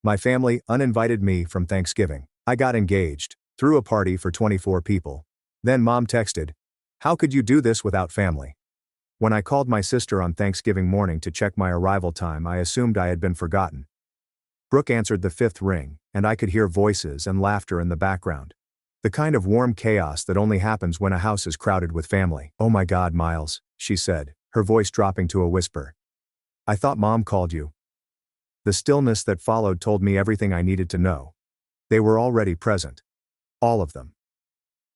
My family uninvited me from Thanksgiving. I got engaged, threw a party for 24 people. Then Mom texted, "How could you do this without family?" When I called my sister on Thanksgiving morning to check my arrival time, I assumed I had been forgotten. Brooke answered the fifth ring, and I could hear voices and laughter in the background. The kind of warm chaos that only happens when a house is crowded with family. "Oh my God, Miles," she said, her voice dropping to a whisper. "I thought Mom called you." The stillness that followed told me everything I needed to know. They were already present. All of them.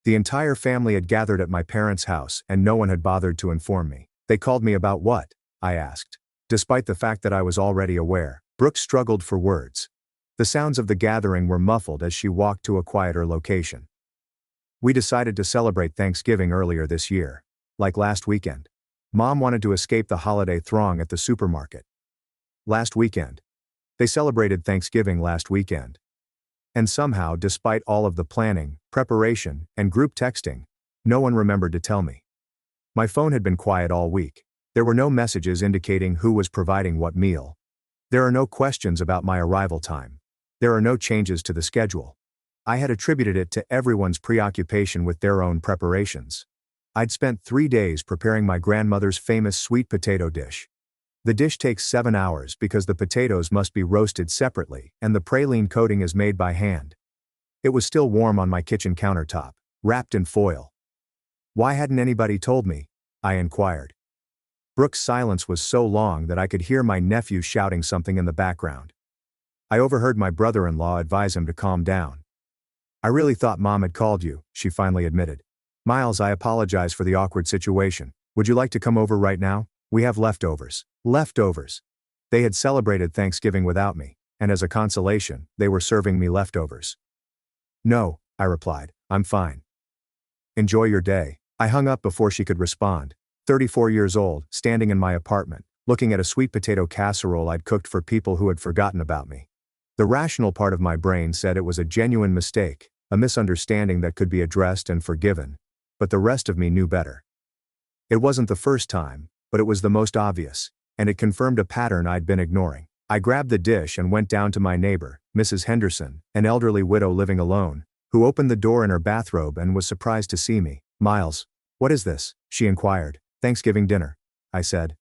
The entire family had gathered at my parents' house, and no one had bothered to inform me. "They called me about what?" I asked. Despite the fact that I was already aware, Brooke struggled for words. The sounds of the gathering were muffled as she walked to a quieter location. "We decided to celebrate Thanksgiving earlier this year. Like last weekend. Mom wanted to escape the holiday throng at the supermarket." Last weekend. They celebrated Thanksgiving last weekend. And somehow, despite all of the planning, preparation, and group texting, no one remembered to tell me. My phone had been quiet all week. There were no messages indicating who was providing what meal. There are no questions about my arrival time. There are no changes to the schedule. I had attributed it to everyone's preoccupation with their own preparations. I'd spent 3 days preparing my grandmother's famous sweet potato dish. The dish takes 7 hours because the potatoes must be roasted separately and the praline coating is made by hand. It was still warm on my kitchen countertop, wrapped in foil. "Why hadn't anybody told me?" I inquired. Brooke's silence was so long that I could hear my nephew shouting something in the background. I overheard my brother-in-law advise him to calm down. "I really thought Mom had called you," she finally admitted. "Miles, I apologize for the awkward situation. Would you like to come over right now? We have leftovers." Leftovers. They had celebrated Thanksgiving without me, and as a consolation, they were serving me leftovers. "No," I replied, "I'm fine. Enjoy your day." I hung up before she could respond. 34 years old, standing in my apartment, looking at a sweet potato casserole I'd cooked for people who had forgotten about me. The rational part of my brain said it was a genuine mistake, a misunderstanding that could be addressed and forgiven, but the rest of me knew better. It wasn't the first time, but it was the most obvious, and it confirmed a pattern I'd been ignoring. I grabbed the dish and went down to my neighbor, Mrs. Henderson, an elderly widow living alone, who opened the door in her bathrobe and was surprised to see me. "Miles, what is this?" she inquired. "Thanksgiving dinner," I said.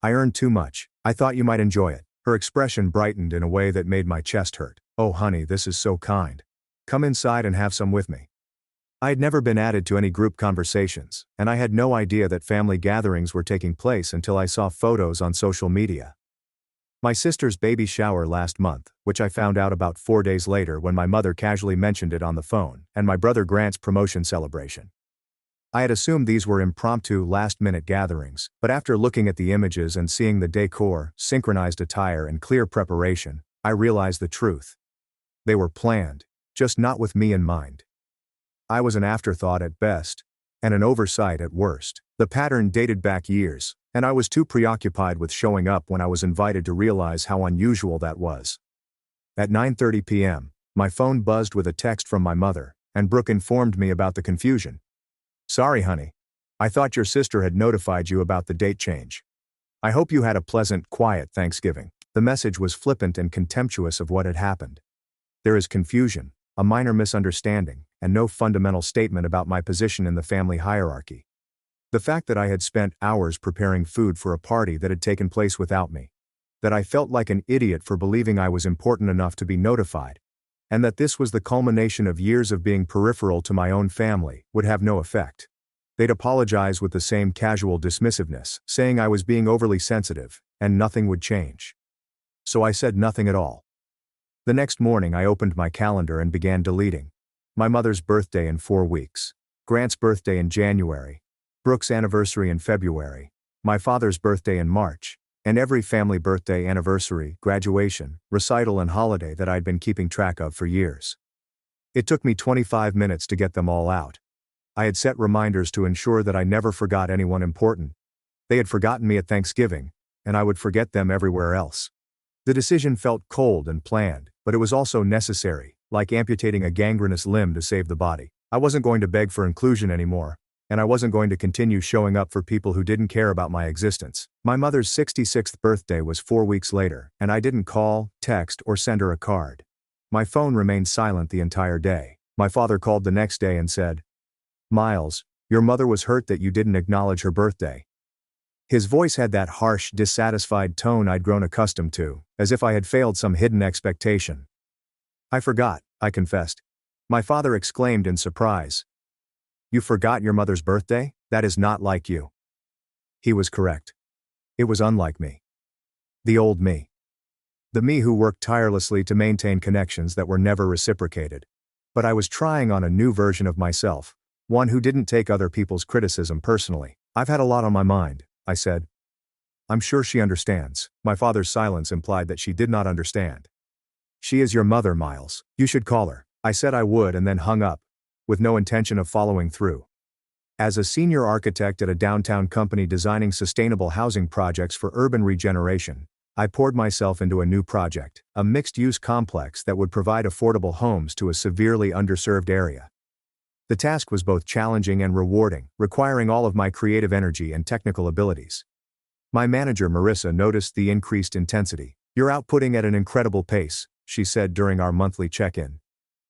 "I earned too much. I thought you might enjoy it." Her expression brightened in a way that made my chest hurt. "Oh honey, this is so kind. Come inside and have some with me." I had never been added to any group conversations, and I had no idea that family gatherings were taking place until I saw photos on social media. My sister's baby shower last month, which I found out about 4 days later when my mother casually mentioned it on the phone, and my brother Grant's promotion celebration. I had assumed these were impromptu, last-minute gatherings, but after looking at the images and seeing the decor, synchronized attire and clear preparation, I realized the truth. They were planned, just not with me in mind. I was an afterthought at best, and an oversight at worst. The pattern dated back years, and I was too preoccupied with showing up when I was invited to realize how unusual that was. At 9:30 p.m., my phone buzzed with a text from my mother, and Brooke informed me about the confusion. "Sorry, honey. I thought your sister had notified you about the date change. I hope you had a pleasant, quiet Thanksgiving." The message was flippant and contemptuous of what had happened. There is confusion, a minor misunderstanding, and no fundamental statement about my position in the family hierarchy. The fact that I had spent hours preparing food for a party that had taken place without me, that I felt like an idiot for believing I was important enough to be notified, and that this was the culmination of years of being peripheral to my own family, would have no effect. They'd apologize with the same casual dismissiveness, saying I was being overly sensitive, and nothing would change. So I said nothing at all. The next morning I opened my calendar and began deleting. My mother's birthday in 4 weeks. Grant's birthday in January. Brooke's anniversary in February. My father's birthday in March. And every family birthday, anniversary, graduation, recital and holiday that I'd been keeping track of for years. It took me 25 minutes to get them all out. I had set reminders to ensure that I never forgot anyone important. They had forgotten me at Thanksgiving, and I would forget them everywhere else. The decision felt cold and planned, but it was also necessary, like amputating a gangrenous limb to save the body. I wasn't going to beg for inclusion anymore, and I wasn't going to continue showing up for people who didn't care about my existence. My mother's 66th birthday was 4 weeks later, and I didn't call, text, or send her a card. My phone remained silent the entire day. My father called the next day and said, "Miles, your mother was hurt that you didn't acknowledge her birthday." His voice had that harsh, dissatisfied tone I'd grown accustomed to, as if I had failed some hidden expectation. "I forgot," I confessed. My father exclaimed in surprise. "You forgot your mother's birthday? That is not like you." He was correct. It was unlike me. The old me. The me who worked tirelessly to maintain connections that were never reciprocated. But I was trying on a new version of myself, one who didn't take other people's criticism personally. "I've had a lot on my mind," I said. "I'm sure she understands." My father's silence implied that she did not understand. "She is your mother, Miles. You should call her." I said I would and then hung up, with no intention of following through. As a senior architect at a downtown company designing sustainable housing projects for urban regeneration, I poured myself into a new project, a mixed-use complex that would provide affordable homes to a severely underserved area. The task was both challenging and rewarding, requiring all of my creative energy and technical abilities. My manager Marissa noticed the increased intensity. "You're outputting at an incredible pace," she said during our monthly check-in.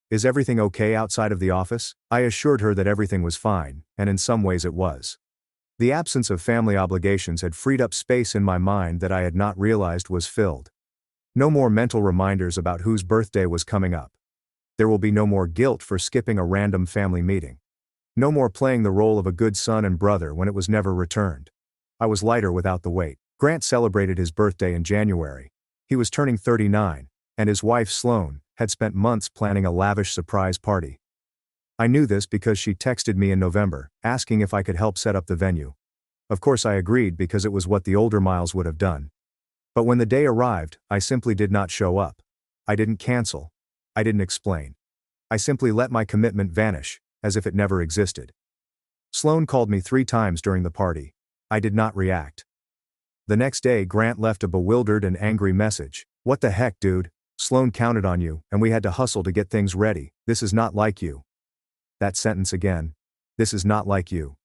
"Is everything okay outside of the office?" I assured her that everything was fine, and in some ways it was. The absence of family obligations had freed up space in my mind that I had not realized was filled. No more mental reminders about whose birthday was coming up. There will be no more guilt for skipping a random family meeting. No more playing the role of a good son and brother when it was never returned. I was lighter without the weight. Grant celebrated his birthday in January. He was turning 39, and his wife Sloane had spent months planning a lavish surprise party. I knew this because she texted me in November, asking if I could help set up the venue. Of course I agreed because it was what the older Miles would have done. But when the day arrived, I simply did not show up. I didn't cancel. I didn't explain. I simply let my commitment vanish, as if it never existed. Sloane called me 3 times during the party. I did not react. The next day Grant left a bewildered and angry message. "What the heck, dude? Sloane counted on you, and we had to hustle to get things ready. This is not like you." That sentence again. This is not like you.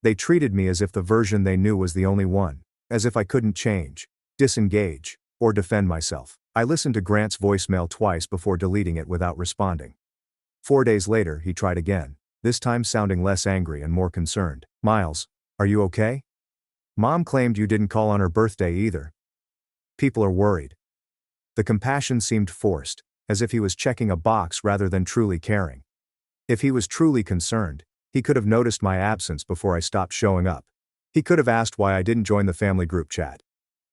They treated me as if the version they knew was the only one, as if I couldn't change, disengage, or defend myself. I listened to Grant's voicemail twice before deleting it without responding. 4 days later, he tried again, this time sounding less angry and more concerned. "Miles, are you okay? Mom claimed you didn't call on her birthday either. People are worried." The compassion seemed forced, as if he was checking a box rather than truly caring. If he was truly concerned, he could have noticed my absence before I stopped showing up. He could have asked why I didn't join the family group chat.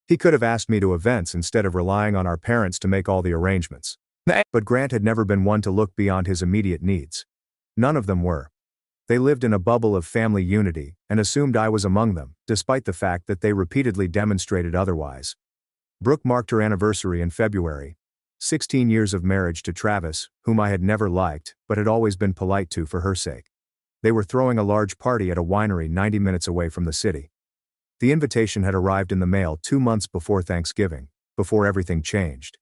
He could have asked me to events instead of relying on our parents to make all the arrangements. But Grant had never been one to look beyond his immediate needs. None of them were. They lived in a bubble of family unity and assumed I was among them, despite the fact that they repeatedly demonstrated otherwise. Brooke marked her anniversary in February. 16 years of marriage to Travis, whom I had never liked, but had always been polite to for her sake. They were throwing a large party at a winery 90 minutes away from the city. The invitation had arrived in the mail 2 months before Thanksgiving, before everything changed.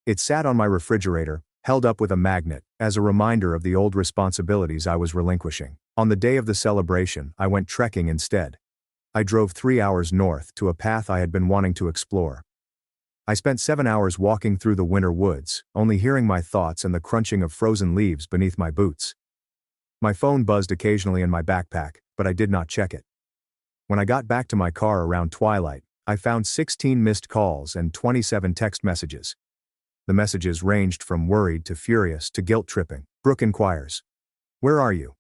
It sat on my refrigerator, held up with a magnet, as a reminder of the old responsibilities I was relinquishing. On the day of the celebration, I went trekking instead. I drove 3 hours north to a path I had been wanting to explore. I spent 7 hours walking through the winter woods, only hearing my thoughts and the crunching of frozen leaves beneath my boots. My phone buzzed occasionally in my backpack, but I did not check it. When I got back to my car around twilight, I found 16 missed calls and 27 text messages. The messages ranged from worried to furious to guilt-tripping. Brooke inquires, "Where are you?"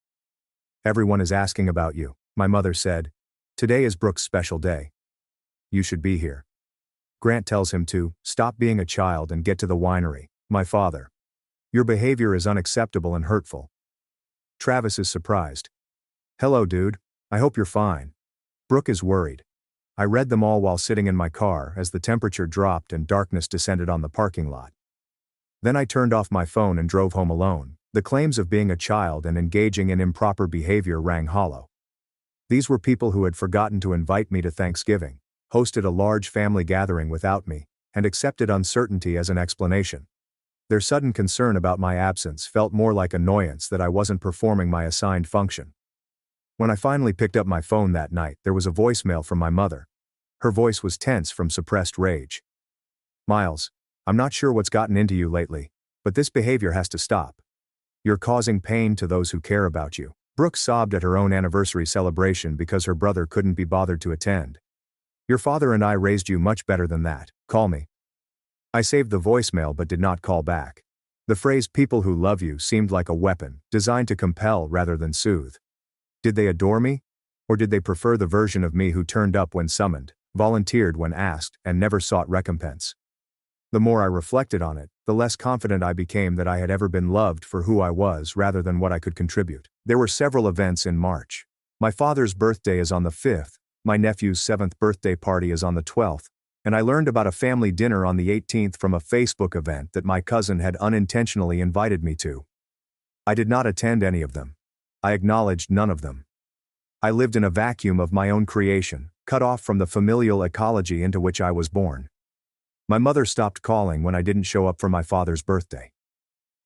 "Everyone is asking about you," my mother said. "Today is Brooke's special day. You should be here." Grant tells him to stop being a child and get to the winery. My father. "Your behavior is unacceptable and hurtful." Travis is surprised. "Hello, dude. I hope you're fine." Brooke is worried. I read them all while sitting in my car as the temperature dropped and darkness descended on the parking lot. Then I turned off my phone and drove home alone. The claims of being a child and engaging in improper behavior rang hollow. These were people who had forgotten to invite me to Thanksgiving, hosted a large family gathering without me, and accepted uncertainty as an explanation. Their sudden concern about my absence felt more like annoyance that I wasn't performing my assigned function. When I finally picked up my phone that night, there was a voicemail from my mother. Her voice was tense from suppressed rage. "Miles, I'm not sure what's gotten into you lately, but this behavior has to stop. You're causing pain to those who care about you." Brooke sobbed at her own anniversary celebration because her brother couldn't be bothered to attend. "Your father and I raised you much better than that. Call me." I saved the voicemail but did not call back. The phrase "people who love you" seemed like a weapon, designed to compel rather than soothe. Did they adore me? Or did they prefer the version of me who turned up when summoned, volunteered when asked, and never sought recompense? The more I reflected on it, the less confident I became that I had ever been loved for who I was rather than what I could contribute. There were several events in March. My father's birthday is on the 5th, my nephew's 7th birthday party is on the 12th, and I learned about a family dinner on the 18th from a Facebook event that my cousin had unintentionally invited me to. I did not attend any of them. I acknowledged none of them. I lived in a vacuum of my own creation, cut off from the familial ecology into which I was born. My mother stopped calling when I didn't show up for my father's birthday.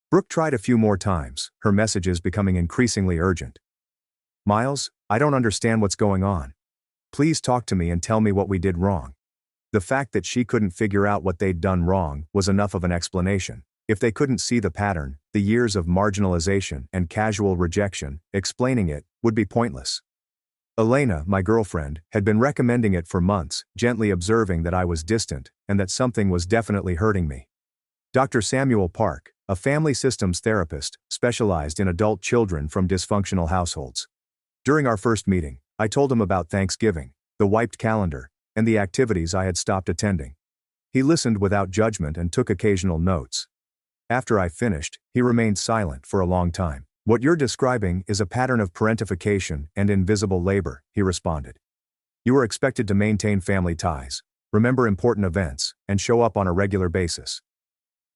Brooke tried a few more times, her messages becoming increasingly urgent. "Miles, I don't understand what's going on. Please talk to me and tell me what we did wrong." The fact that she couldn't figure out what they'd done wrong was enough of an explanation. If they couldn't see the pattern, the years of marginalization and casual rejection, explaining it would be pointless. Elena, my girlfriend, had been recommending it for months, gently observing that I was distant and that something was definitely hurting me. Dr. Samuel Park, a family systems therapist, specialized in adult children from dysfunctional households. During our first meeting, I told him about Thanksgiving, the wiped calendar, and the activities I had stopped attending. He listened without judgment and took occasional notes. After I finished, he remained silent for a long time. "What you're describing is a pattern of parentification and invisible labor," he responded. "You are expected to maintain family ties, remember important events, and show up on a regular basis.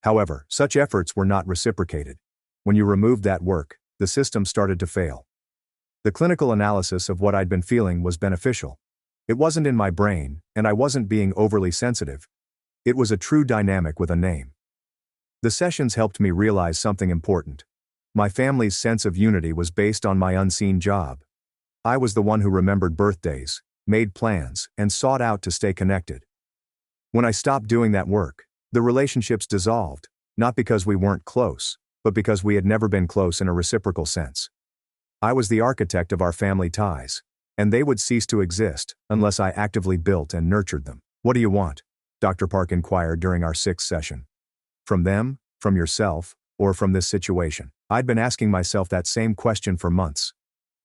However, such efforts were not reciprocated. When you removed that work, the system started to fail." The clinical analysis of what I'd been feeling was beneficial. It wasn't in my brain, and I wasn't being overly sensitive. It was a true dynamic with a name. The sessions helped me realize something important. My family's sense of unity was based on my unseen job. I was the one who remembered birthdays, made plans, and sought out to stay connected. When I stopped doing that work, the relationships dissolved, not because we weren't close, but because we had never been close in a reciprocal sense. I was the architect of our family ties, and they would cease to exist unless I actively built and nurtured them. "What do you want?" Dr. Park inquired during our 6th session. "From them, from yourself, or from this situation?" I'd been asking myself that same question for months.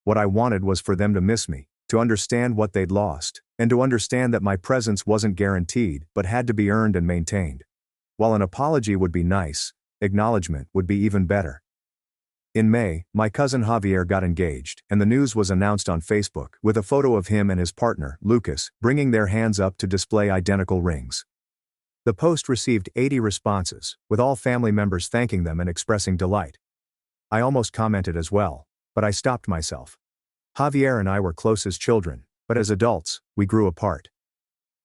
What I wanted was for them to miss me, to understand what they'd lost, and to understand that my presence wasn't guaranteed but had to be earned and maintained. While an apology would be nice, acknowledgement would be even better. In May, my cousin Javier got engaged, and the news was announced on Facebook with a photo of him and his partner, Lucas, bringing their hands up to display identical rings. The post received 80 responses, with all family members thanking them and expressing delight. I almost commented as well, but I stopped myself. Javier and I were close as children, but as adults, we grew apart.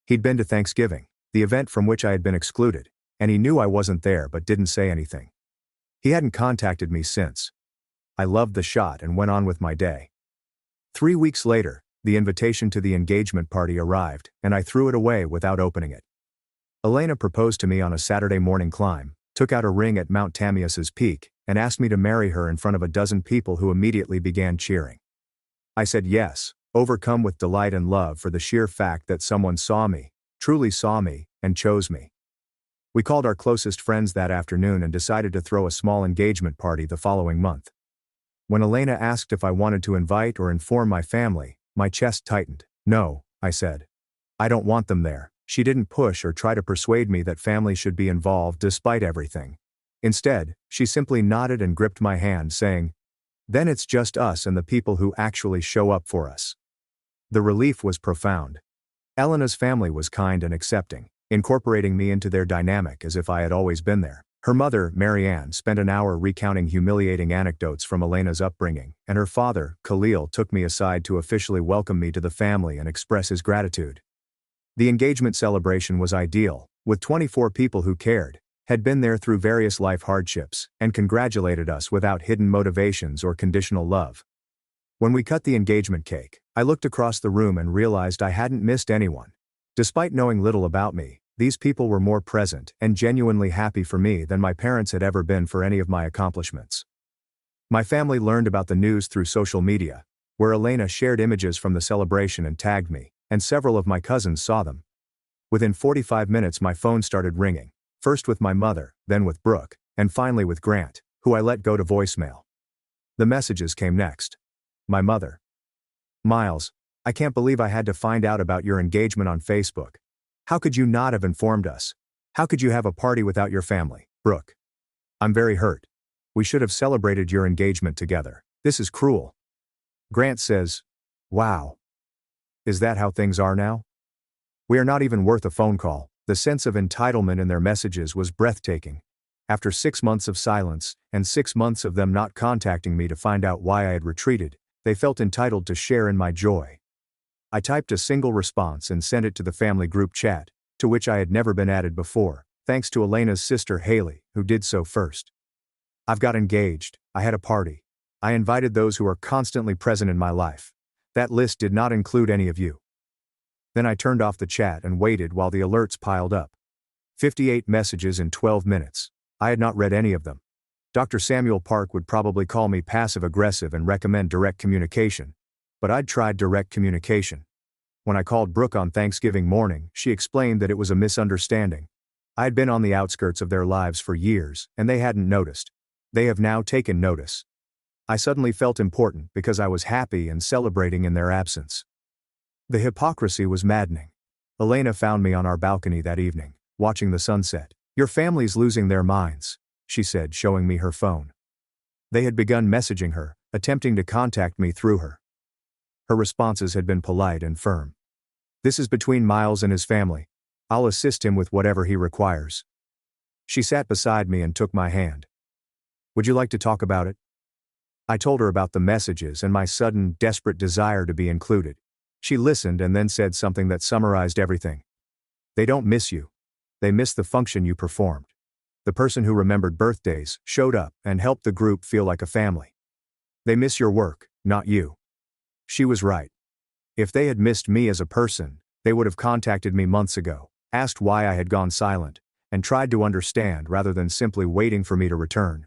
He'd been to Thanksgiving, the event from which I had been excluded, and he knew I wasn't there but didn't say anything. He hadn't contacted me since. I loved the shot and went on with my day. 3 weeks later, the invitation to the engagement party arrived, and I threw it away without opening it. Elena proposed to me on a Saturday morning climb, took out a ring at Mount Tamias's peak, and asked me to marry her in front of a dozen people who immediately began cheering. I said yes, overcome with delight and love for the sheer fact that someone saw me, truly saw me, and chose me. We called our closest friends that afternoon and decided to throw a small engagement party the following month. When Elena asked if I wanted to invite or inform my family, my chest tightened. "No," I said. "I don't want them there." She didn't push or try to persuade me that family should be involved despite everything. Instead, she simply nodded and gripped my hand, saying, "Then it's just us and the people who actually show up for us." The relief was profound. Elena's family was kind and accepting, incorporating me into their dynamic as if I had always been there. Her mother, Marianne, spent an hour recounting humiliating anecdotes from Elena's upbringing, and her father, Qley, took me aside to officially welcome me to the family and express his gratitude. The engagement celebration was ideal, with 24 people who cared, had been there through various life hardships, and congratulated us without hidden motivations or conditional love. When we cut the engagement cake, I looked across the room and realized I hadn't missed anyone. Despite knowing little about me, these people were more present and genuinely happy for me than my parents had ever been for any of my accomplishments. My family learned about the news through social media, where Elena shared images from the celebration and tagged me, and several of my cousins saw them. Within 45 minutes my phone started ringing, first with my mother, then with Brooke, and finally with Grant, who I let go to voicemail. The messages came next. My mother. Miles, I can't believe I had to find out about your engagement on Facebook. How could you not have informed us? How could you have a party without your family? Brooke. I'm very hurt. We should have celebrated your engagement together. This is cruel. Grant says, wow. Is that how things are now? We are not even worth a phone call. The sense of entitlement in their messages was breathtaking. After 6 months of silence, and 6 months of them not contacting me to find out why I had retreated, they felt entitled to share in my joy. I typed a single response and sent it to the family group chat, to which I had never been added before, thanks to Elena's sister Haley, who did so first. I've got engaged, I had a party. I invited those who are constantly present in my life. That list did not include any of you. Then I turned off the chat and waited while the alerts piled up. 58 messages in 12 minutes. I had not read any of them. Dr. Samuel Park would probably call me passive-aggressive and recommend direct communication. But I'd tried direct communication. When I called Brooke on Thanksgiving morning, she explained that it was a misunderstanding. I had been on the outskirts of their lives for years, and they hadn't noticed. They have now taken notice. I suddenly felt important because I was happy and celebrating in their absence. The hypocrisy was maddening. Elena found me on our balcony that evening, watching the sunset. Your family's losing their minds, she said, showing me her phone. They had begun messaging her, attempting to contact me through her. Her responses had been polite and firm. This is between Miles and his family. I'll assist him with whatever he requires. She sat beside me and took my hand. Would you like to talk about it? I told her about the messages and my sudden, desperate desire to be included. She listened and then said something that summarized everything. They don't miss you. They miss the function you performed. The person who remembered birthdays, showed up, and helped the group feel like a family. They miss your work, not you. She was right. If they had missed me as a person, they would have contacted me months ago, asked why I had gone silent, and tried to understand rather than simply waiting for me to return.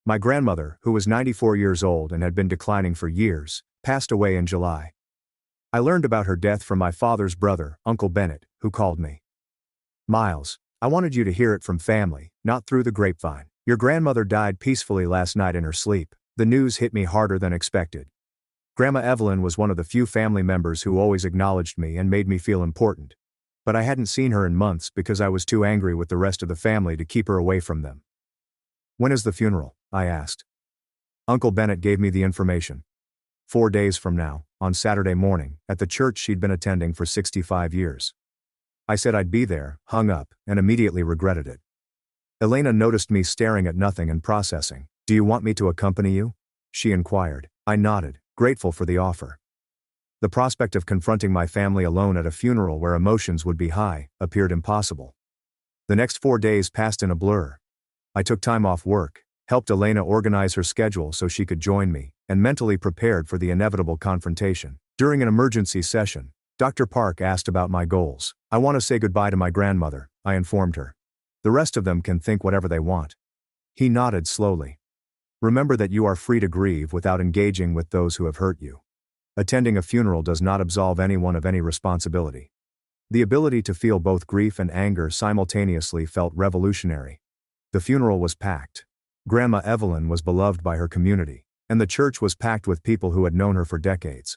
My grandmother, who was 94 years old and had been declining for years, passed away in July. I learned about her death from my father's brother, Uncle Bennett, who called me. Miles, I wanted you to hear it from family, not through the grapevine. Your grandmother died peacefully last night in her sleep. The news hit me harder than expected. Grandma Evelyn was one of the few family members who always acknowledged me and made me feel important. But I hadn't seen her in months because I was too angry with the rest of the family to keep her away from them. When is the funeral? I asked. Uncle Bennett gave me the information. 4 days from now, on Saturday morning, at the church she'd been attending for 65 years. I said I'd be there, hung up, and immediately regretted it. Elena noticed me staring at nothing and processing. Do you want me to accompany you? She inquired. I nodded, grateful for the offer. The prospect of confronting my family alone at a funeral where emotions would be high appeared impossible. The next 4 days passed in a blur. I took time off work, helped Elena organize her schedule so she could join me, and mentally prepared for the inevitable confrontation. During an emergency session, Dr. Park asked about my goals. I want to say goodbye to my grandmother, I informed her. The rest of them can think whatever they want. He nodded slowly. Remember that you are free to grieve without engaging with those who have hurt you. Attending a funeral does not absolve anyone of any responsibility. The ability to feel both grief and anger simultaneously felt revolutionary. The funeral was packed. Grandma Evelyn was beloved by her community, and the church was packed with people who had known her for decades.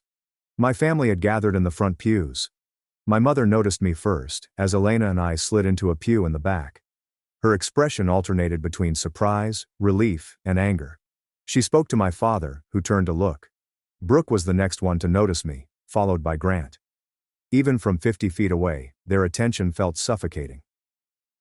My family had gathered in the front pews. My mother noticed me first, as Elena and I slid into a pew in the back. Her expression alternated between surprise, relief, and anger. She spoke to my father, who turned to look. Brooke was the next one to notice me, followed by Grant. Even from 50 feet away, their attention felt suffocating.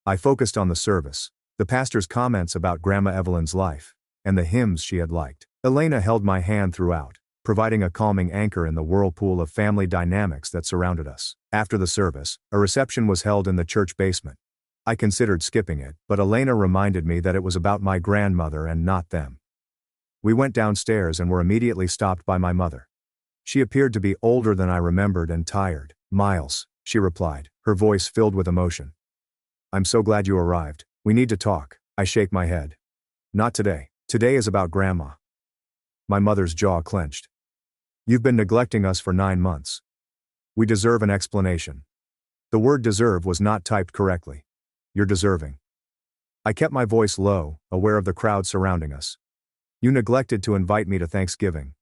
I focused on the service, the pastor's comments about Grandma Evelyn's life, and the hymns she had liked. Elena held my hand throughout, providing a calming anchor in the whirlpool of family dynamics that surrounded us. After the service, a reception was held in the church basement. I considered skipping it, but Elena reminded me that it was about my grandmother and not them. We went downstairs and were immediately stopped by my mother. She appeared to be older than I remembered and tired. "Miles," she replied, her voice filled with emotion. "I'm so glad you arrived. We need to talk." I shake my head. "Not today. Today is about Grandma." My mother's jaw clenched. "You've been neglecting us for 9 months. We deserve an explanation." The word deserve was not typed correctly. "You're deserving." I kept my voice low, aware of the crowd surrounding us. "You neglected to invite me to Thanksgiving.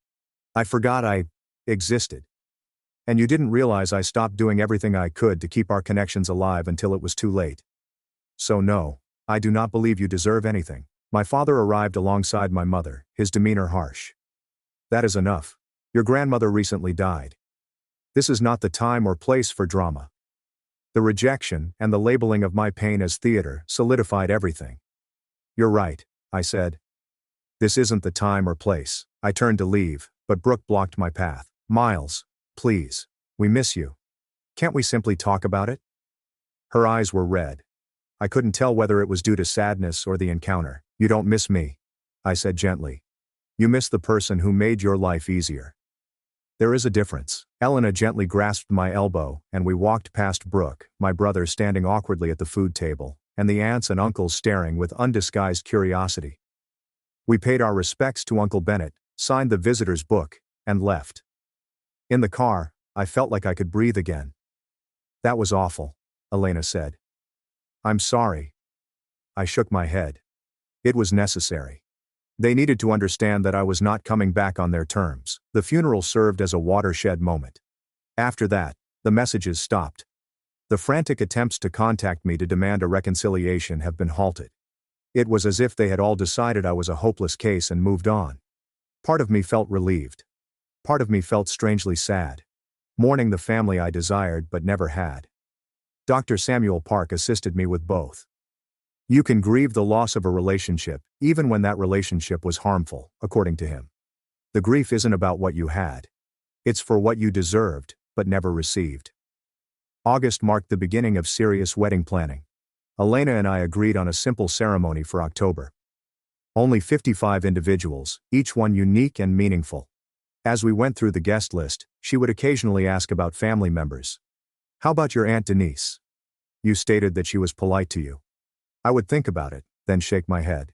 I forgot I existed. And you didn't realize I stopped doing everything I could to keep our connections alive until it was too late. So no, I do not believe you deserve anything." My father arrived alongside my mother, his demeanor harsh. "That is enough. Your grandmother recently died. This is not the time or place for drama." The rejection and the labeling of my pain as theater solidified everything. "You're right," I said. "This isn't the time or place." I turned to leave, but Brooke blocked my path. "Miles, please. We miss you. Can't we simply talk about it?" Her eyes were red. I couldn't tell whether it was due to sadness or the encounter. "You don't miss me," I said gently. "You miss the person who made your life easier." "There is a difference." Elena gently grasped my elbow, and we walked past Brooke, my brother standing awkwardly at the food table, and the aunts and uncles staring with undisguised curiosity. We paid our respects to Uncle Bennett, signed the visitor's book, and left. In the car, I felt like I could breathe again. "That was awful," Elena said. "I'm sorry." I shook my head. It was necessary. They needed to understand that I was not coming back on their terms. The funeral served as a watershed moment. After that, the messages stopped. The frantic attempts to contact me to demand a reconciliation have been halted. It was as if they had all decided I was a hopeless case and moved on. Part of me felt relieved. Part of me felt strangely sad. Mourning the family I desired but never had. Dr. Samuel Park assisted me with both. You can grieve the loss of a relationship, even when that relationship was harmful, according to him. The grief isn't about what you had. It's for what you deserved, but never received. August marked the beginning of serious wedding planning. Elena and I agreed on a simple ceremony for October. Only 55 individuals, each one unique and meaningful. As we went through the guest list, she would occasionally ask about family members. "How about your Aunt Denise? You stated that she was polite to you." I would think about it, then shake my head.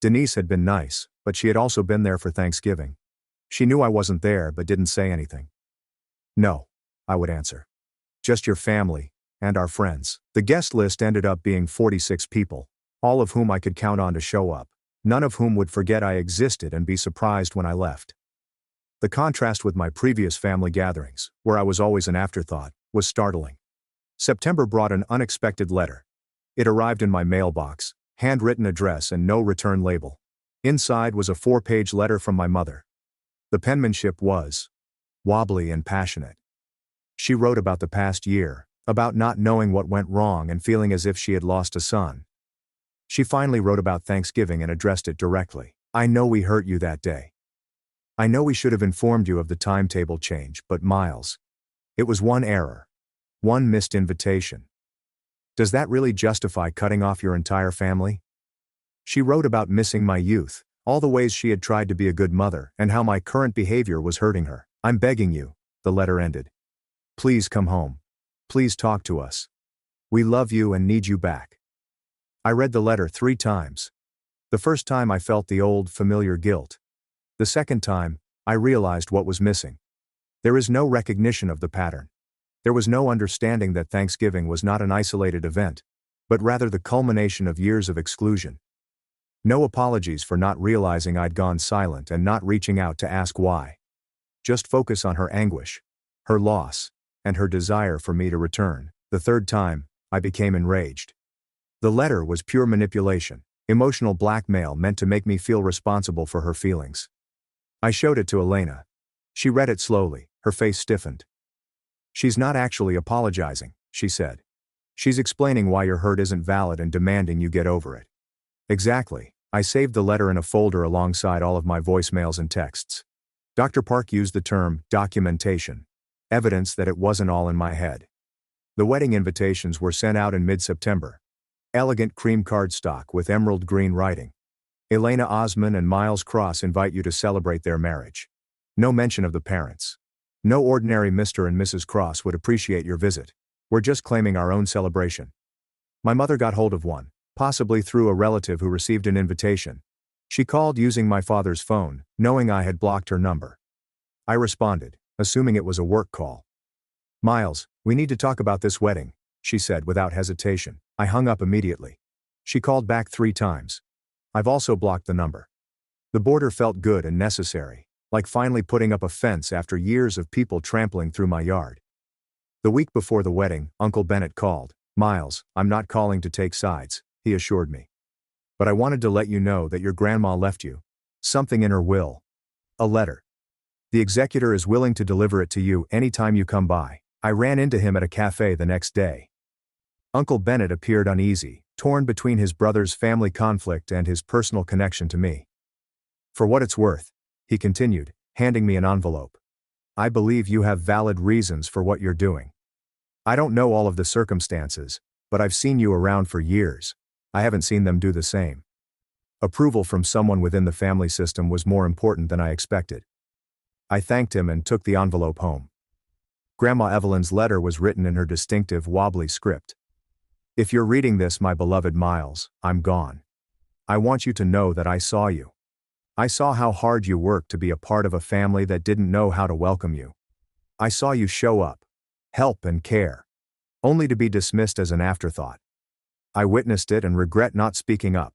Denise had been nice, but she had also been there for Thanksgiving. She knew I wasn't there but didn't say anything. "No," I would answer. "Just your family, and our friends." The guest list ended up being 46 people, all of whom I could count on to show up, none of whom would forget I existed and be surprised when I left. The contrast with my previous family gatherings, where I was always an afterthought, was startling. September brought an unexpected letter. It arrived in my mailbox, handwritten address and no return label. Inside was a 4-page letter from my mother. The penmanship was wobbly and passionate. She wrote about the past year, about not knowing what went wrong and feeling as if she had lost a son. She finally wrote about Thanksgiving and addressed it directly. "I know we hurt you that day. I know we should have informed you of the timetable change, but Miles, it was one error. One missed invitation. Does that really justify cutting off your entire family?" She wrote about missing my youth, all the ways she had tried to be a good mother, and how my current behavior was hurting her. "I'm begging you," the letter ended. "Please come home. Please talk to us. We love you and need you back." I read the letter 3 times. The first time I felt the old, familiar guilt. The second time, I realized what was missing. There is no recognition of the pattern. There was no understanding that Thanksgiving was not an isolated event, but rather the culmination of years of exclusion. No apologies for not realizing I'd gone silent and not reaching out to ask why. Just focus on her anguish, her loss, and her desire for me to return. The third time, I became enraged. The letter was pure manipulation, emotional blackmail meant to make me feel responsible for her feelings. I showed it to Elena. She read it slowly, her face stiffened. "She's not actually apologizing," she said. "She's explaining why your hurt isn't valid and demanding you get over it." Exactly. I saved the letter in a folder alongside all of my voicemails and texts. Dr. Park used the term documentation, evidence that it wasn't all in my head. The wedding invitations were sent out in mid-September. Elegant cream cardstock with emerald green writing. Elena Osman and Miles Cross invite you to celebrate their marriage. No mention of the parents. No ordinary Mr. and Mrs. Cross would appreciate your visit. We're just claiming our own celebration. My mother got hold of one, possibly through a relative who received an invitation. She called using my father's phone, knowing I had blocked her number. I responded, assuming it was a work call. Miles, we need to talk about this wedding, she said without hesitation. I hung up immediately. She called back 3 times. I've also blocked the number. The border felt good and necessary, like finally putting up a fence after years of people trampling through my yard. The week before the wedding, Uncle Bennett called. Miles, I'm not calling to take sides, he assured me. But I wanted to let you know that your grandma left you something in her will. A letter. The executor is willing to deliver it to you anytime you come by. I ran into him at a cafe the next day. Uncle Bennett appeared uneasy, torn between his brother's family conflict and his personal connection to me. For what it's worth, he continued, handing me an envelope. I believe you have valid reasons for what you're doing. I don't know all of the circumstances, but I've seen you around for years. I haven't seen them do the same. Approval from someone within the family system was more important than I expected. I thanked him and took the envelope home. Grandma Evelyn's letter was written in her distinctive wobbly script. If you're reading this, my beloved Miles, I'm gone. I want you to know that I saw you. I saw how hard you worked to be a part of a family that didn't know how to welcome you. I saw you show up, help and care, only to be dismissed as an afterthought. I witnessed it and regret not speaking up.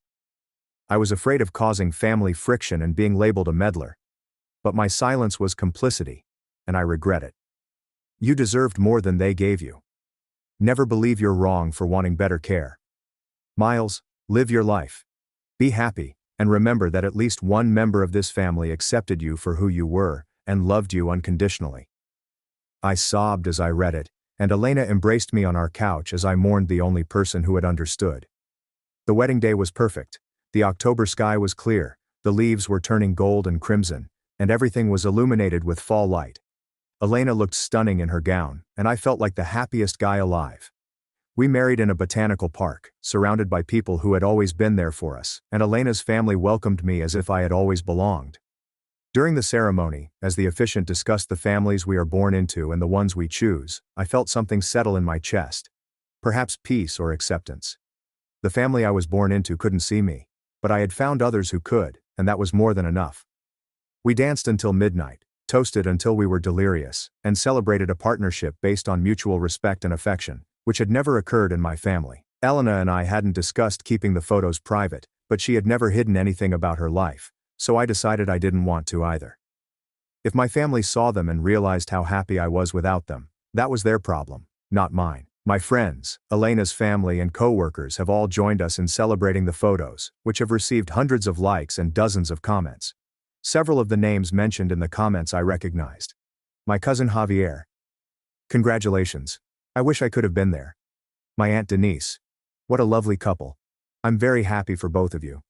I was afraid of causing family friction and being labeled a meddler. But my silence was complicity, and I regret it. You deserved more than they gave you. Never believe you're wrong for wanting better care. Miles, live your life. Be happy, and remember that at least one member of this family accepted you for who you were, and loved you unconditionally. I sobbed as I read it, and Elena embraced me on our couch as I mourned the only person who had understood. The wedding day was perfect. The October sky was clear, the leaves were turning gold and crimson, and everything was illuminated with fall light. Elena looked stunning in her gown, and I felt like the happiest guy alive. We married in a botanical park, surrounded by people who had always been there for us, and Elena's family welcomed me as if I had always belonged. During the ceremony, as the officiant discussed the families we are born into and the ones we choose, I felt something settle in my chest. Perhaps peace or acceptance. The family I was born into couldn't see me, but I had found others who could, and that was more than enough. We danced until midnight, toasted until we were delirious, and celebrated a partnership based on mutual respect and affection, which had never occurred in my family. Elena and I hadn't discussed keeping the photos private, but she had never hidden anything about her life, so I decided I didn't want to either. If my family saw them and realized how happy I was without them, that was their problem, not mine. My friends, Elena's family and co-workers have all joined us in celebrating the photos, which have received hundreds of likes and dozens of comments. Several of the names mentioned in the comments I recognized. My cousin Javier. Congratulations. I wish I could have been there. My Aunt Denise. What a lovely couple. I'm very happy for both of you.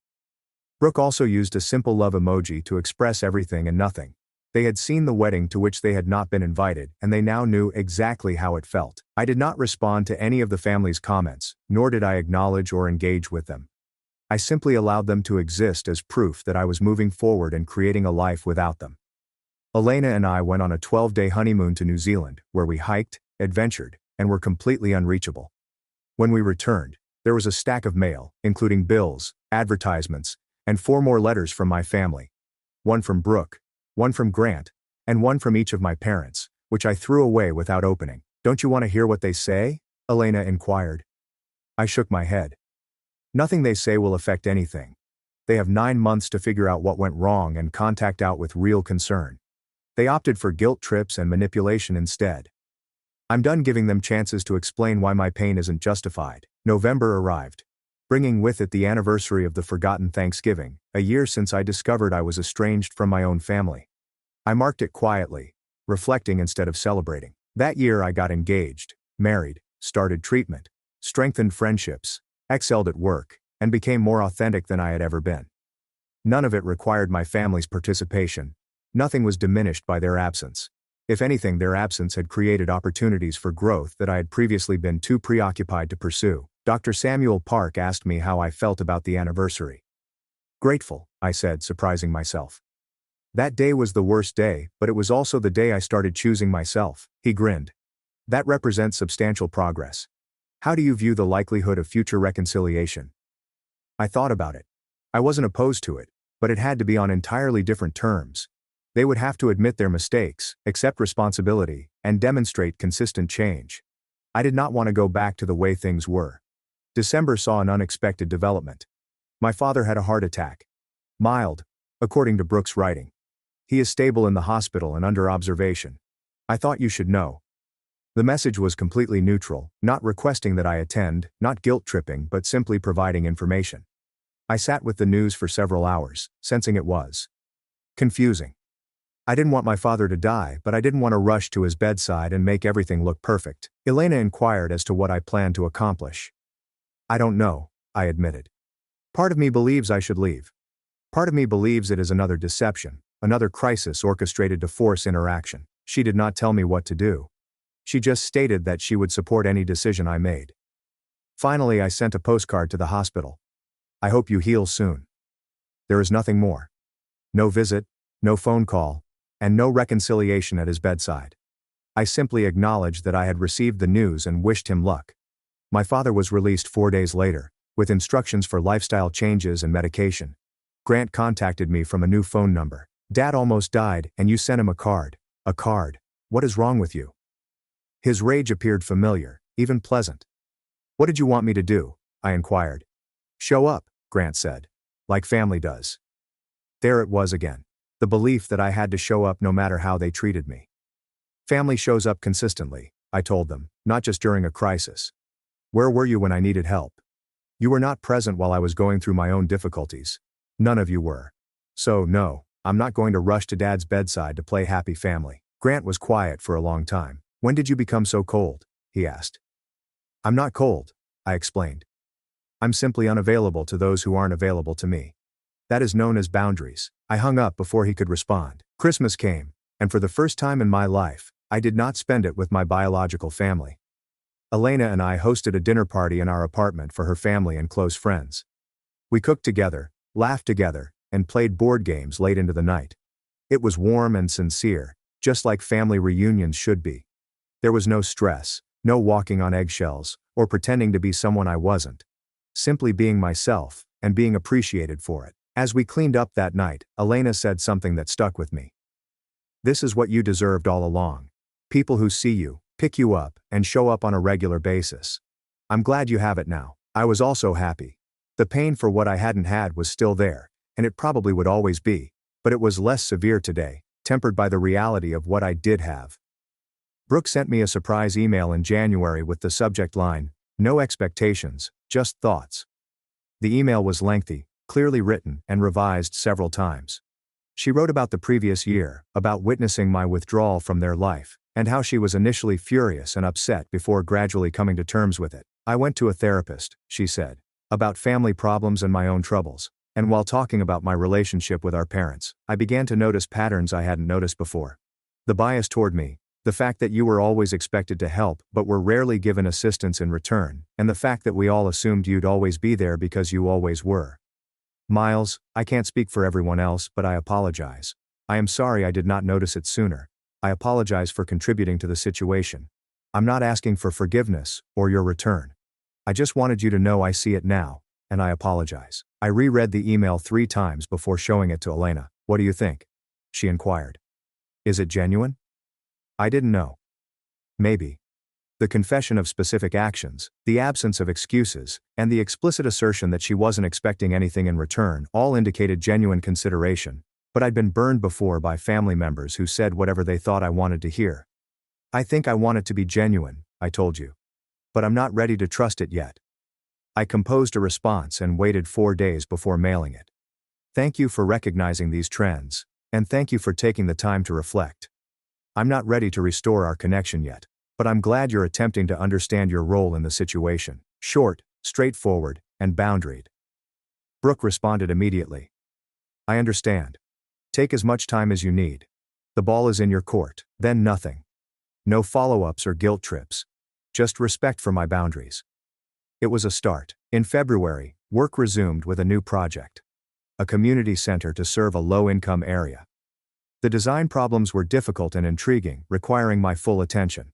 Brooke also used a simple love emoji to express everything and nothing. They had seen the wedding to which they had not been invited, and they now knew exactly how it felt. I did not respond to any of the family's comments, nor did I acknowledge or engage with them. I simply allowed them to exist as proof that I was moving forward and creating a life without them. Elena and I went on a 12-day honeymoon to New Zealand, where we hiked, adventured, and were completely unreachable. When we returned, there was a stack of mail, including bills, advertisements, and 4 more letters from my family. One from Brooke, one from Grant, and one from each of my parents, which I threw away without opening. Don't you want to hear what they say? Elena inquired. I shook my head. Nothing they say will affect anything. They have 9 months to figure out what went wrong and contact out with real concern. They opted for guilt trips and manipulation instead. I'm done giving them chances to explain why my pain isn't justified. November arrived, bringing with it the anniversary of the forgotten Thanksgiving, a year since I discovered I was estranged from my own family. I marked it quietly, reflecting instead of celebrating. That year I got engaged, married, started treatment, strengthened friendships, excelled at work, and became more authentic than I had ever been. None of it required my family's participation. Nothing was diminished by their absence. If anything, their absence had created opportunities for growth that I had previously been too preoccupied to pursue. Dr. Samuel Park asked me how I felt about the anniversary. Grateful, I said, surprising myself. That day was the worst day, but it was also the day I started choosing myself, he grinned. That represents substantial progress. How do you view the likelihood of future reconciliation? I thought about it. I wasn't opposed to it, but it had to be on entirely different terms. They would have to admit their mistakes, accept responsibility, and demonstrate consistent change. I did not want to go back to the way things were. December saw an unexpected development. My father had a heart attack. Mild, according to Brooke's writing. He is stable in the hospital and under observation. I thought you should know. The message was completely neutral, not requesting that I attend, not guilt-tripping, but simply providing information. I sat with the news for several hours, sensing it was confusing. I didn't want my father to die, but I didn't want to rush to his bedside and make everything look perfect. Elena inquired as to what I planned to accomplish. I don't know, I admitted. Part of me believes I should leave. Part of me believes it is another deception, another crisis orchestrated to force interaction. She did not tell me what to do. She just stated that she would support any decision I made. Finally, I sent a postcard to the hospital. I hope you heal soon. There is nothing more. No visit, no phone call, and no reconciliation at his bedside. I simply acknowledged that I had received the news and wished him luck. My father was released 4 days later, with instructions for lifestyle changes and medication. Grant contacted me from a new phone number. Dad almost died, and you sent him a card. A card. What is wrong with you? His rage appeared familiar, even pleasant. What did you want me to do? I inquired. Show up, Grant said. Like family does. There it was again. The belief that I had to show up no matter how they treated me. Family shows up consistently, I told them, not just during a crisis. Where were you when I needed help? You were not present while I was going through my own difficulties. None of you were. So no, I'm not going to rush to Dad's bedside to play happy family. Grant was quiet for a long time. When did you become so cold? He asked. I'm not cold, I explained. I'm simply unavailable to those who aren't available to me. That is known as boundaries. I hung up before he could respond. Christmas came, and for the first time in my life, I did not spend it with my biological family. Elena and I hosted a dinner party in our apartment for her family and close friends. We cooked together, laughed together, and played board games late into the night. It was warm and sincere, just like family reunions should be. There was no stress, no walking on eggshells, or pretending to be someone I wasn't. Simply being myself, and being appreciated for it. As we cleaned up that night, Elena said something that stuck with me. This is what you deserved all along. People who see you, pick you up, and show up on a regular basis. I'm glad you have it now. I was also happy. The pain for what I hadn't had was still there, and it probably would always be, but it was less severe today, tempered by the reality of what I did have. Brooke sent me a surprise email in January with the subject line, "No expectations, just thoughts." The email was lengthy, clearly written, and revised several times. She wrote about the previous year, about witnessing my withdrawal from their life, and how she was initially furious and upset before gradually coming to terms with it. I went to a therapist, she said, about family problems and my own troubles, and while talking about my relationship with our parents, I began to notice patterns I hadn't noticed before. The bias toward me, the fact that you were always expected to help but were rarely given assistance in return, and the fact that we all assumed you'd always be there because you always were. Miles, I can't speak for everyone else, but I apologize. I am sorry I did not notice it sooner. I apologize for contributing to the situation. I'm not asking for forgiveness, or your return. I just wanted you to know I see it now, and I apologize. I reread the email 3 times before showing it to Elena. What do you think? She inquired. Is it genuine? I didn't know. Maybe. The confession of specific actions, the absence of excuses, and the explicit assertion that she wasn't expecting anything in return all indicated genuine consideration, but I'd been burned before by family members who said whatever they thought I wanted to hear. I think I want it to be genuine, I told you. But I'm not ready to trust it yet. I composed a response and waited 4 days before mailing it. Thank you for recognizing these trends, and thank you for taking the time to reflect. I'm not ready to restore our connection yet, but I'm glad you're attempting to understand your role in the situation. Short, straightforward, and boundaried. Brooke responded immediately. I understand. Take as much time as you need. The ball is in your court. Then nothing. No follow-ups or guilt trips. Just respect for my boundaries. It was a start. In February, work resumed with a new project. a community center to serve a low-income area. The design problems were difficult and intriguing, requiring my full attention.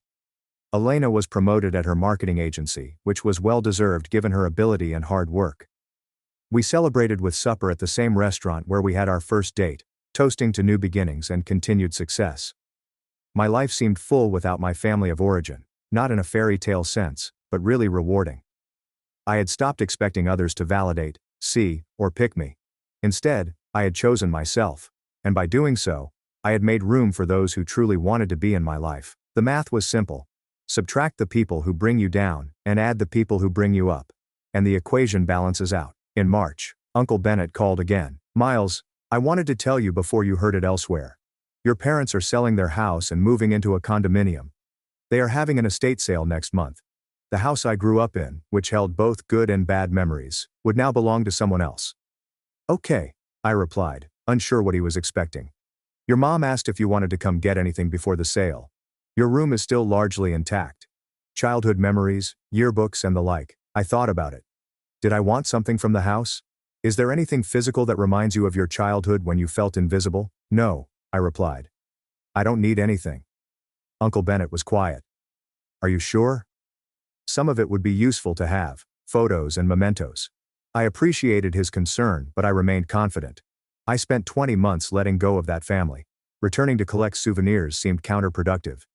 Elena was promoted at her marketing agency, which was well-deserved given her ability and hard work. We celebrated with supper at the same restaurant where we had our first date, toasting to new beginnings and continued success. My life seemed full without my family of origin, not in a fairy tale sense, but really rewarding. I had stopped expecting others to validate, see, or pick me. Instead, I had chosen myself, and by doing so, I had made room for those who truly wanted to be in my life. The math was simple. Subtract the people who bring you down, and add the people who bring you up. And the equation balances out. In March, Uncle Bennett called again. "Miles, I wanted to tell you before you heard it elsewhere. Your parents are selling their house and moving into a condominium. They are having an estate sale next month. The house I grew up in, which held both good and bad memories, would now belong to someone else." "Okay," I replied, unsure what he was expecting. "Your mom asked if you wanted to come get anything before the sale. Your room is still largely intact. Childhood memories, yearbooks and the like." I thought about it. Did I want something from the house? Is there anything physical that reminds you of your childhood when you felt invisible? "No," I replied. "I don't need anything." Uncle Bennett was quiet. "Are you sure? Some of it would be useful to have, photos and mementos." I appreciated his concern, but I remained confident. I spent 20 months letting go of that family. Returning to collect souvenirs seemed counterproductive.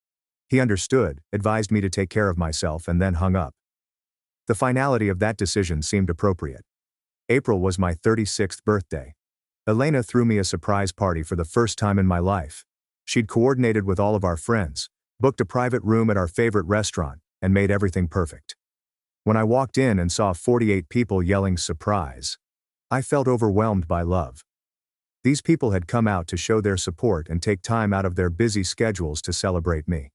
He understood, advised me to take care of myself, and then hung up. The finality of that decision seemed appropriate. April was my 36th birthday. Elena threw me a surprise party for the first time in my life. She'd coordinated with all of our friends, booked a private room at our favorite restaurant, and made everything perfect. When I walked in and saw 48 people yelling "surprise," I felt overwhelmed by love. These people had come out to show their support and take time out of their busy schedules to celebrate me.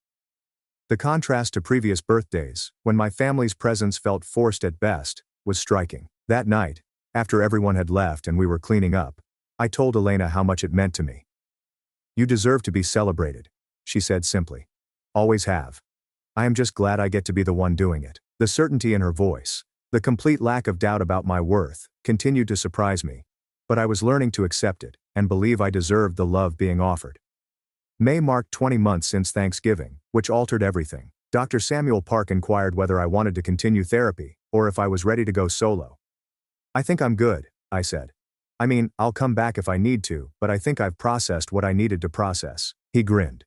The contrast to previous birthdays, when my family's presence felt forced at best, was striking. That night, after everyone had left and we were cleaning up, I told Elena how much it meant to me. "You deserve to be celebrated," she said simply. "Always have. I am just glad I get to be the one doing it." The certainty in her voice, the complete lack of doubt about my worth, continued to surprise me, but I was learning to accept it, and believe I deserved the love being offered. May marked 20 months since Thanksgiving, which altered everything. Dr. Samuel Park inquired whether I wanted to continue therapy, or if I was ready to go solo. "I think I'm good," I said. "I mean, I'll come back if I need to, but I think I've processed what I needed to process." He grinned.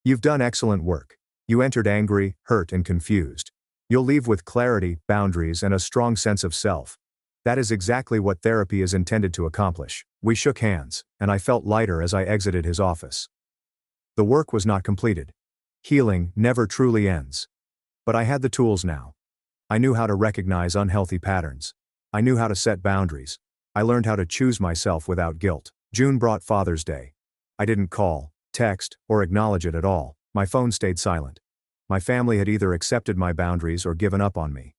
"You've done excellent work. You entered angry, hurt, and confused. You'll leave with clarity, boundaries, and a strong sense of self. That is exactly what therapy is intended to accomplish." We shook hands, and I felt lighter as I exited his office. The work was not completed. Healing never truly ends. But I had the tools now. I knew how to recognize unhealthy patterns. I knew how to set boundaries. I learned how to choose myself without guilt. June brought Father's Day. I didn't call, text, or acknowledge it at all. My phone stayed silent. My family had either accepted my boundaries or given up on me.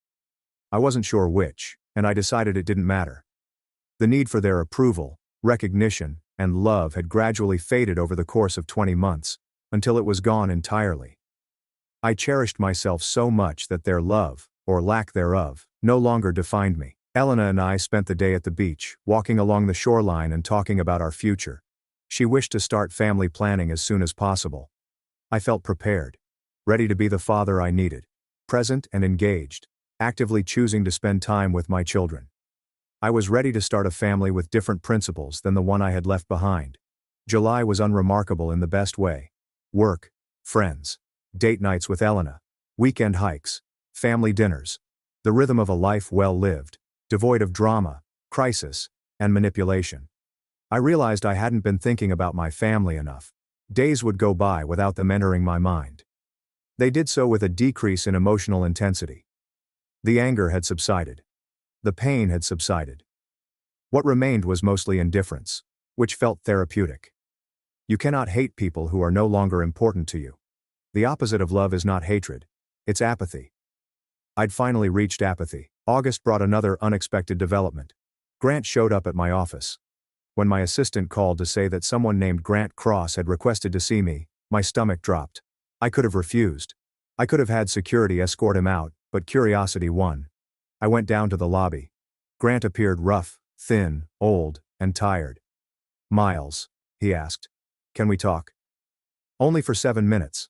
I wasn't sure which, and I decided it didn't matter. The need for their approval, recognition, and love had gradually faded over the course of 20 months, until it was gone entirely. I cherished myself so much that their love, or lack thereof, no longer defined me. Elena and I spent the day at the beach, walking along the shoreline and talking about our future. She wished to start family planning as soon as possible. I felt prepared, ready to be the father I needed, present and engaged, actively choosing to spend time with my children. I was ready to start a family with different principles than the one I had left behind. July was unremarkable in the best way. Work, friends, date nights with Elena, weekend hikes, family dinners. The rhythm of a life well lived, devoid of drama, crisis, and manipulation. I realized I hadn't been thinking about my family enough. Days would go by without them entering my mind. They did so with a decrease in emotional intensity. The anger had subsided. The pain had subsided. What remained was mostly indifference, which felt therapeutic. You cannot hate people who are no longer important to you. The opposite of love is not hatred, it's apathy. I'd finally reached apathy. August brought another unexpected development. Grant showed up at my office. When my assistant called to say that someone named Grant Cross had requested to see me, my stomach dropped. I could have refused. I could have had security escort him out, but curiosity won. I went down to the lobby. Grant appeared rough, thin, old, and tired. "Miles," he asked, "can we talk?" "Only for 7 minutes."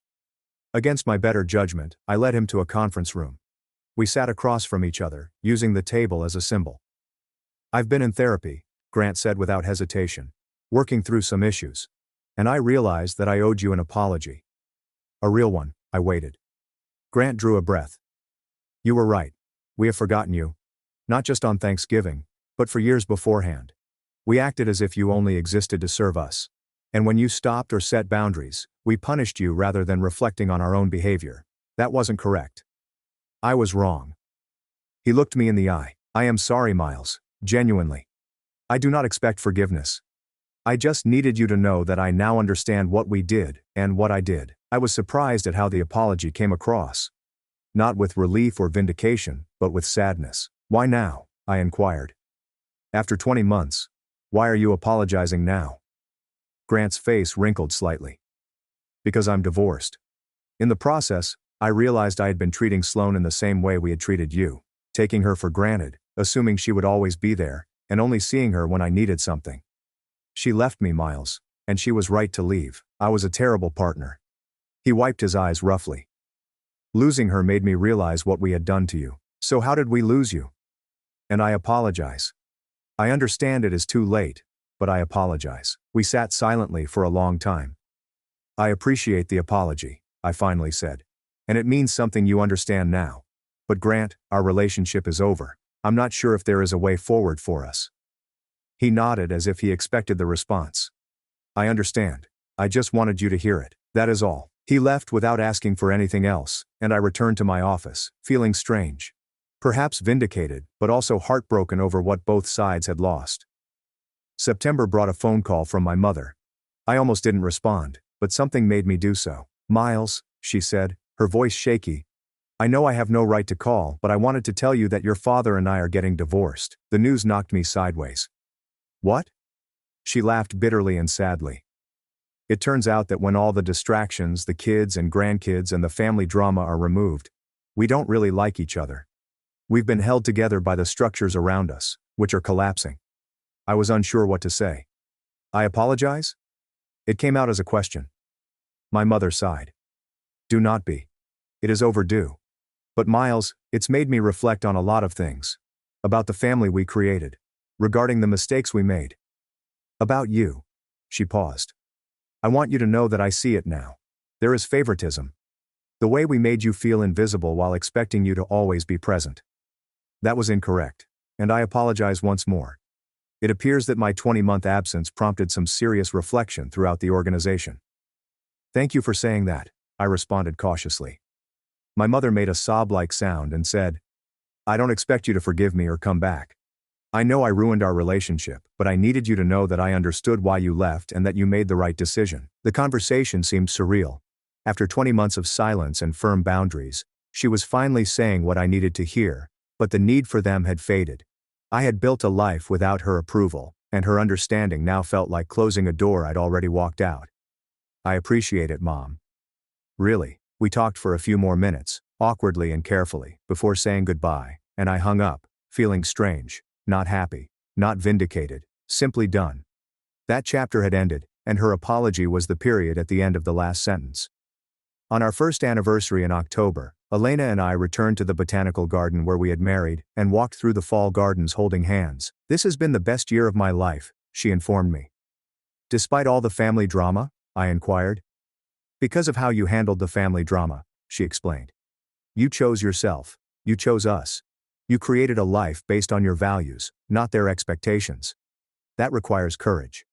Against my better judgment, I led him to a conference room. We sat across from each other, using the table as a symbol. "I've been in therapy," Grant said without hesitation, "working through some issues. And I realized that I owed you an apology." "A real one," I waited. Grant drew a breath. "You were right. We have forgotten you. Not just on Thanksgiving, but for years beforehand. We acted as if you only existed to serve us. And when you stopped or set boundaries, we punished you rather than reflecting on our own behavior. That wasn't correct. I was wrong." He looked me in the eye. "I am sorry, Miles, genuinely. I do not expect forgiveness. I just needed you to know that I now understand what we did, and what I did." I was surprised at how the apology came across. Not with relief or vindication, but with sadness. "Why now?" I inquired. "After 20 months, why are you apologizing now?" Grant's face wrinkled slightly. "Because I'm divorced. In the process, I realized I had been treating Sloane in the same way we had treated you, taking her for granted, assuming she would always be there, and only seeing her when I needed something. She left me, Miles, and she was right to leave. I was a terrible partner." He wiped his eyes roughly. "Losing her made me realize what we had done to you. So how did we lose you? And I apologize. I understand it is too late, but I apologize." We sat silently for a long time. "I appreciate the apology," I finally said. "And it means something you understand now. But Grant, our relationship is over. I'm not sure if there is a way forward for us." He nodded as if he expected the response. "I understand. I just wanted you to hear it. That is all." He left without asking for anything else, and I returned to my office, feeling strange. Perhaps vindicated, but also heartbroken over what both sides had lost. September brought a phone call from my mother. I almost didn't respond, but something made me do so. "Miles," she said, her voice shaky, "I know I have no right to call, but I wanted to tell you that your father and I are getting divorced." The news knocked me sideways. "What?" She laughed bitterly and sadly. "It turns out that when all the distractions, the kids and grandkids and the family drama are removed, we don't really like each other. We've been held together by the structures around us, which are collapsing." I was unsure what to say. "I apologize?" It came out as a question. My mother sighed. "Do not be. It is overdue. But Miles, it's made me reflect on a lot of things. About the family we created. Regarding the mistakes we made. About you." She paused. "I want you to know that I see it now. There is favoritism. The way we made you feel invisible while expecting you to always be present. That was incorrect, and I apologize once more. It appears that my 20-month absence prompted some serious reflection throughout the organization." "Thank you for saying that," I responded cautiously. My mother made a sob-like sound and said, "I don't expect you to forgive me or come back. I know I ruined our relationship, but I needed you to know that I understood why you left and that you made the right decision." The conversation seemed surreal. After 20 months of silence and firm boundaries, she was finally saying what I needed to hear, but the need for them had faded. I had built a life without her approval, and her understanding now felt like closing a door I'd already walked out. "I appreciate it, Mom." "Really?" We talked for a few more minutes, awkwardly and carefully, before saying goodbye, and I hung up, feeling strange. Not happy, not vindicated, simply done. That chapter had ended, and her apology was the period at the end of the last sentence. On our first anniversary in October, Elena and I returned to the botanical garden where we had married, and walked through the fall gardens holding hands. "This has been the best year of my life," she informed me. "Despite all the family drama?" I inquired. "Because of how you handled the family drama," she explained. "You chose yourself. You chose us. You created a life based on your values, not their expectations. That requires courage."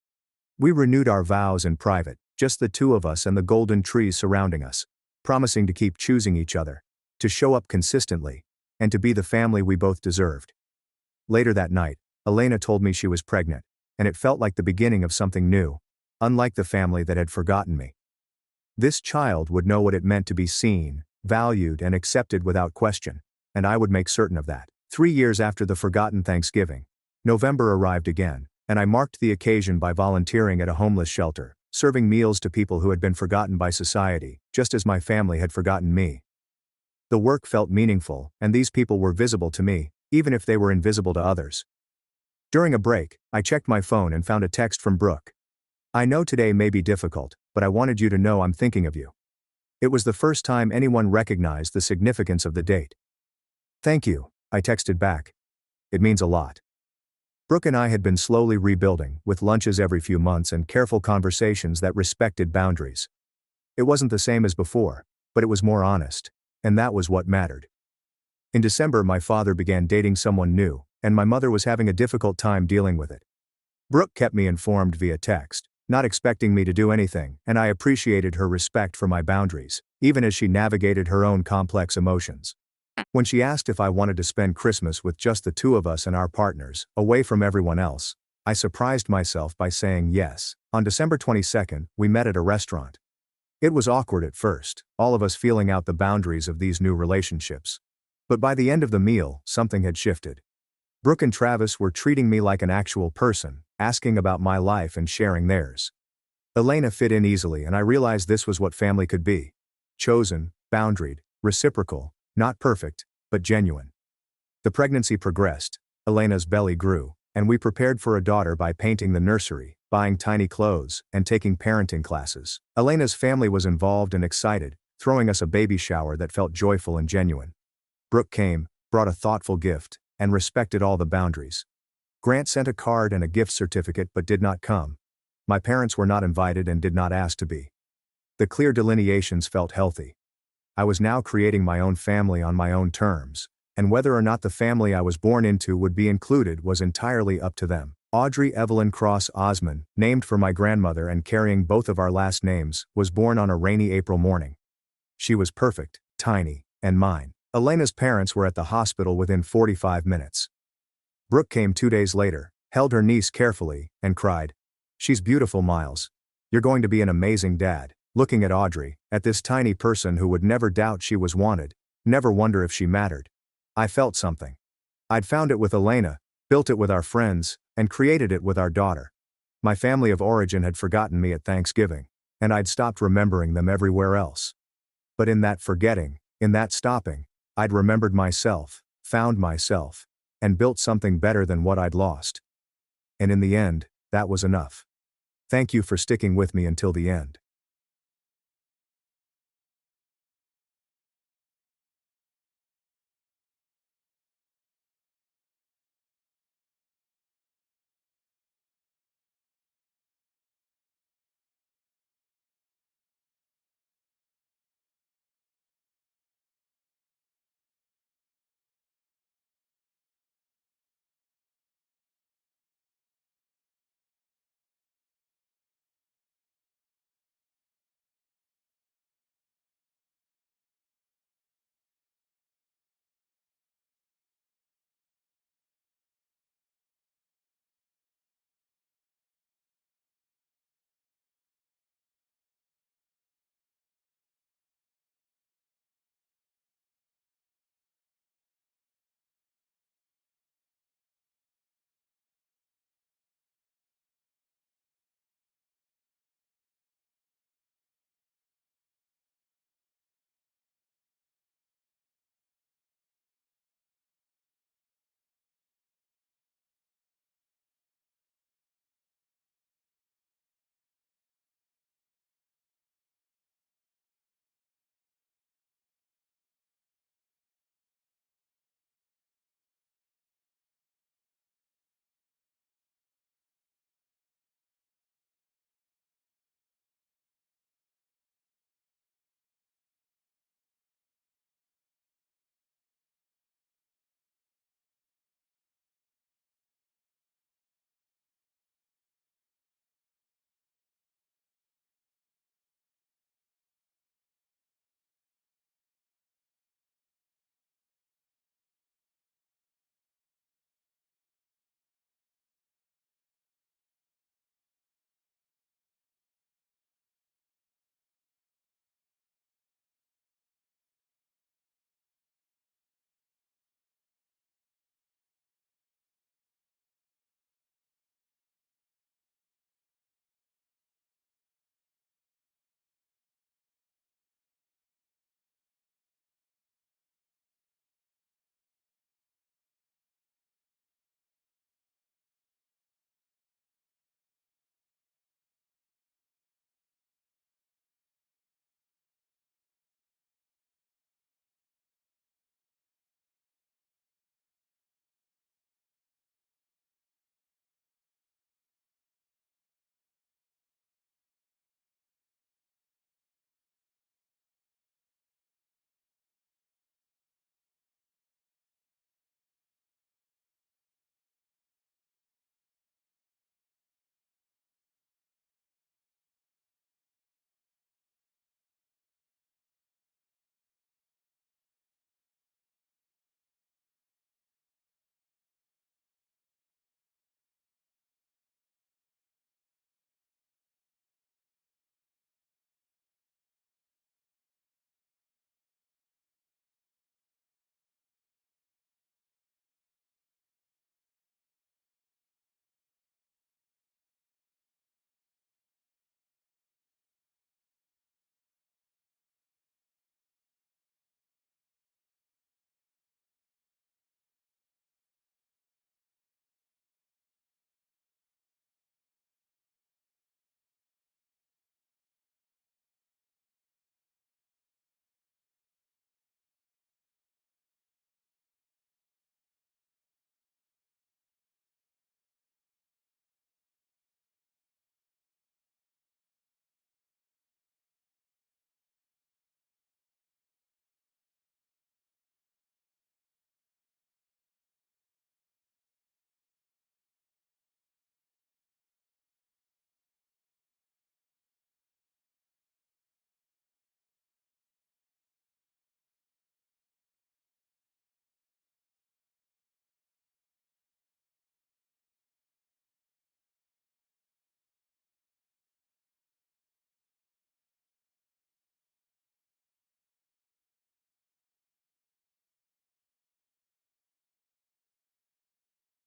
We renewed our vows in private, just the two of us and the golden trees surrounding us, promising to keep choosing each other, to show up consistently, and to be the family we both deserved. Later that night, Elena told me she was pregnant, and it felt like the beginning of something new, unlike the family that had forgotten me. This child would know what it meant to be seen, valued, and accepted without question, and I would make certain of that. 3 years after the forgotten Thanksgiving, November arrived again, and I marked the occasion by volunteering at a homeless shelter, serving meals to people who had been forgotten by society, just as my family had forgotten me. The work felt meaningful, and these people were visible to me, even if they were invisible to others. During a break, I checked my phone and found a text from Brooke. I know today may be difficult, but I wanted you to know I'm thinking of you. It was the first time anyone recognized the significance of the date. Thank you, I texted back. It means a lot. Brooke and I had been slowly rebuilding, with lunches every few months and careful conversations that respected boundaries. It wasn't the same as before, but it was more honest, and that was what mattered. In December, my father began dating someone new, and my mother was having a difficult time dealing with it. Brooke kept me informed via text, not expecting me to do anything, and I appreciated her respect for my boundaries, even as she navigated her own complex emotions. When she asked if I wanted to spend Christmas with just the two of us and our partners, away from everyone else, I surprised myself by saying yes. On December 22nd, we met at a restaurant. It was awkward at first, all of us feeling out the boundaries of these new relationships. But by the end of the meal, something had shifted. Brooke and Travis were treating me like an actual person, asking about my life and sharing theirs. Elena fit in easily, and I realized this was what family could be. Chosen, boundaried, reciprocal, not perfect, but genuine. The pregnancy progressed, Elena's belly grew, and we prepared for a daughter by painting the nursery, buying tiny clothes, and taking parenting classes. Elena's family was involved and excited, throwing us a baby shower that felt joyful and genuine. Brooke came, brought a thoughtful gift, and respected all the boundaries. Grant sent a card and a gift certificate but did not come. My parents were not invited and did not ask to be. The clear delineations felt healthy. I was now creating my own family on my own terms, and whether or not the family I was born into would be included was entirely up to them. Audrey Evelyn Cross Osman, named for my grandmother and carrying both of our last names, was born on a rainy April morning. She was perfect, tiny, and mine. Elena's parents were at the hospital within 45 minutes. Brooke came 2 days later, held her niece carefully, and cried, "She's beautiful, Miles. You're going to be an amazing dad." Looking at Audrey, at this tiny person who would never doubt she was wanted, never wonder if she mattered, I felt something. I'd found it with Elena, built it with our friends, and created it with our daughter. My family of origin had forgotten me at Thanksgiving, and I'd stopped remembering them everywhere else. But in that forgetting, in that stopping, I'd remembered myself, found myself, and built something better than what I'd lost. And in the end, that was enough. Thank you for sticking with me until the end.